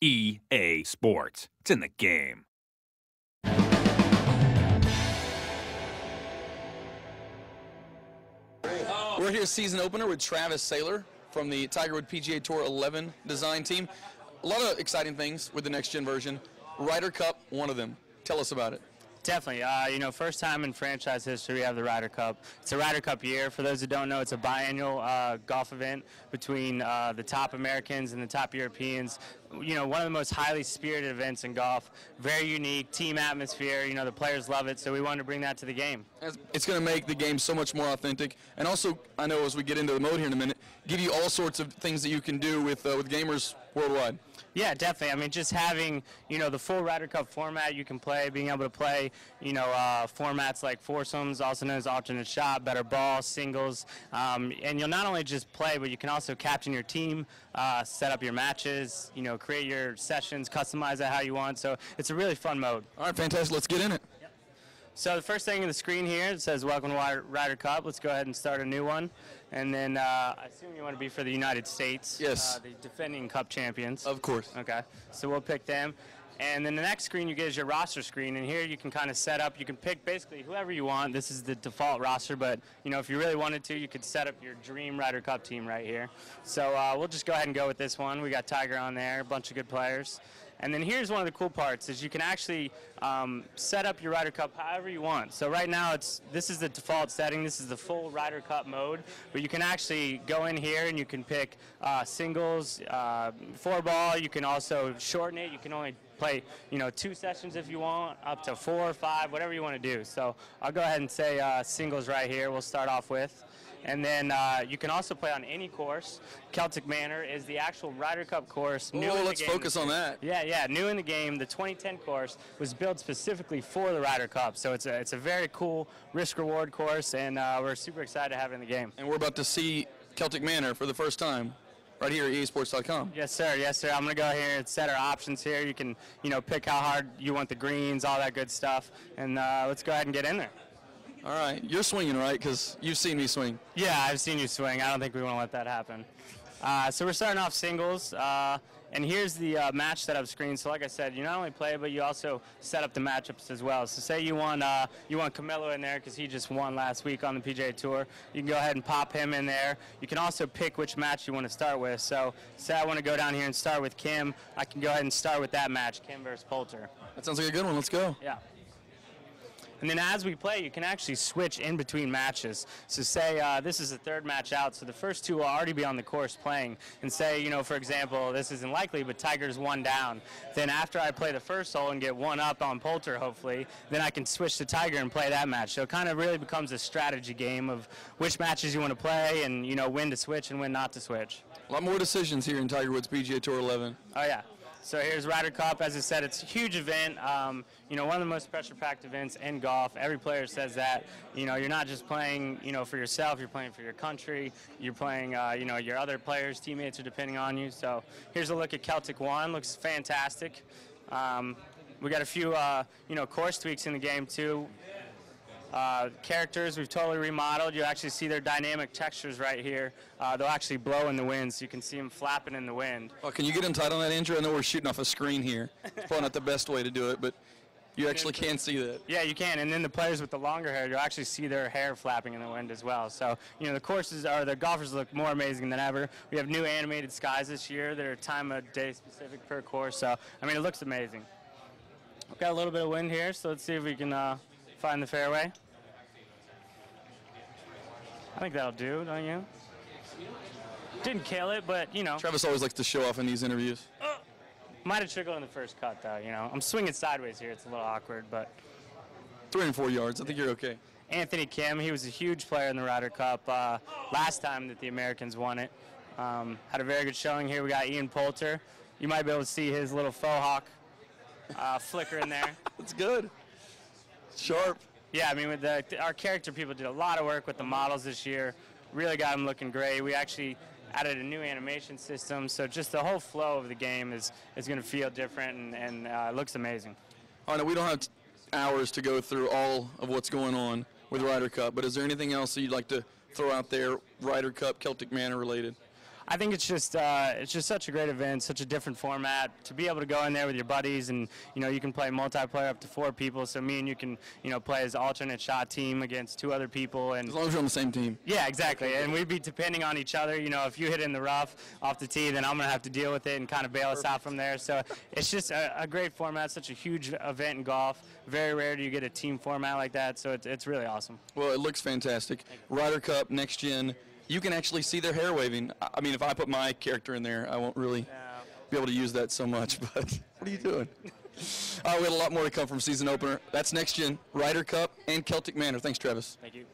EA Sports. It's in the game. We're here season opener with Travis Saylor from the Tigerwood PGA Tour 11 design team. A lot of exciting things with the next gen version. Ryder Cup, one of them. Tell us about it. Definitely. First time in franchise history we have the Ryder Cup. It's a Ryder Cup year. For those who don't know, it's a biannual golf event between the top Americans and the top Europeans. One of the most highly spirited events in golf. Very unique, team atmosphere. The players love it, so we wanted to bring that to the game. It's going to make the game so much more authentic. And also, I know as we get into the mode here in a minute, give you all sorts of things that you can do with gamers worldwide. Yeah, definitely. Just having, the full Ryder Cup format you can play, being able to play, formats like foursomes, also known as alternate shot, better ball, singles. And you'll not only just play, but you can also captain your team, set up your matches, create your sessions, customize it how you want. So it's a really fun mode. All right, fantastic. Let's get in it. Yep. So the first thing on the screen here, it says Welcome to Ryder Cup. Let's go ahead and start a new one. And then I assume you want to be for the United States. Yes. The defending Cup champions. Of course. Okay. So we'll pick them. And then the next screen you get is your roster screen. And here you can kind of set up. You can pick basically whoever you want. This is the default roster. But, if you really wanted to, you could set up your dream Ryder Cup team right here. So we'll just go ahead and go with this one. We got Tiger on there, a bunch of good players. And then here's one of the cool parts is you can actually set up your Ryder Cup however you want. So right now this is the default setting. This is the full Ryder Cup mode. But you can actually go in here and you can pick singles, 4-ball. You can also shorten it. You can only play 2 sessions if you want, up to 4 or 5, whatever you want to do. So I'll go ahead and say singles right here. We'll start off with. And then you can also play on any course. Celtic Manor is the actual Ryder Cup course. Let's focus on that. Yeah, new in the game. The 2010 course was built specifically for the Ryder Cup. So it's a very cool risk-reward course, and we're super excited to have it in the game. And we're about to see Celtic Manor for the first time right here at easports.com. Yes, sir. Yes, sir. I'm going to go here and set our options here. You can, pick how hard you want the greens, all that good stuff. And let's go ahead and get in there. All right, you're swinging, right? Because you've seen me swing. Yeah, I've seen you swing. I don't think we want to let that happen. So we're starting off singles, and here's the match setup screen. So like I said, you not only play, but you also set up the matchups as well. So say you want Camilo in there because he just won last week on the PGA Tour. You can go ahead and pop him in there. You can also pick which match you want to start with. So say I want to go down here and start with Kim. I can go ahead and start with that match, Kim versus Poulter. That sounds like a good one. Let's go. Yeah. And then as we play, you can actually switch in between matches. So say this is the third match out, so the first 2 will already be on the course playing. And say, for example, this isn't likely, but Tiger's 1 down. Then after I play the first hole and get 1 up on Poulter, hopefully, then I can switch to Tiger and play that match. So it kind of really becomes a strategy game of which matches you want to play and, when to switch and when not to switch. A lot more decisions here in Tiger Woods PGA Tour 11. Oh, yeah. So here's Ryder Cup. As I said, it's a huge event. One of the most pressure-packed events in golf. Every player says that. You're not just playing, for yourself. You're playing for your country. You're playing, your other players, teammates are depending on you. So here's a look at Celtic 1. Looks fantastic. We got a few, course tweaks in the game too. Characters we've totally remodeled. You actually see their dynamic textures right here. They'll actually blow in the wind, so you can see them flapping in the wind. Well, can you get them tight on that, Andrew? I know we're shooting off a screen here. It's probably not the best way to do it, but you actually can see that. Yeah, you can. And then the players with the longer hair, you'll actually see their hair flapping in the wind as well. So, the golfers look more amazing than ever. We have new animated skies this year that are time of day specific per course. So, it looks amazing. We've got a little bit of wind here, so let's see if we can find the fairway. I think that'll do, don't you? Didn't kill it, but, Travis always likes to show off in these interviews. Might have trickled in the first cut, though, I'm swinging sideways here. It's a little awkward, but... 3 and 4 yards. I think you're okay. Anthony Kim, he was a huge player in the Ryder Cup last time that the Americans won it. Had a very good showing here. We got Ian Poulter. You might be able to see his little faux hawk flicker in there. That's good. Sharp. Yeah, with our character people did a lot of work with the models this year. Really got them looking great. We actually added a new animation system, so just the whole flow of the game is going to feel different and it looks amazing. All right, we don't have hours to go through all of what's going on with Ryder Cup, but is there anything else that you'd like to throw out there, Ryder Cup, Celtic Manor related? I think it's just such a great event, such a different format. To be able to go in there with your buddies, and you can play multiplayer up to 4 people. So me and you can play as alternate shot team against 2 other people, and as long as you're on the same team. Yeah, exactly. And we'd be depending on each other. If you hit in the rough off the tee, then I'm gonna have to deal with it and kind of bail us out from there. So it's just a great format, such a huge event in golf. Very rare do you get a team format like that. So it's really awesome. Well, it looks fantastic. Ryder Cup, next gen. You can actually see their hair waving. I mean, if I put my character in there, I won't really be able to use that so much, but what are you doing? We had a lot more to come from season opener. That's next gen, Ryder Cup, and Celtic Manor. Thanks, Travis. Thank you.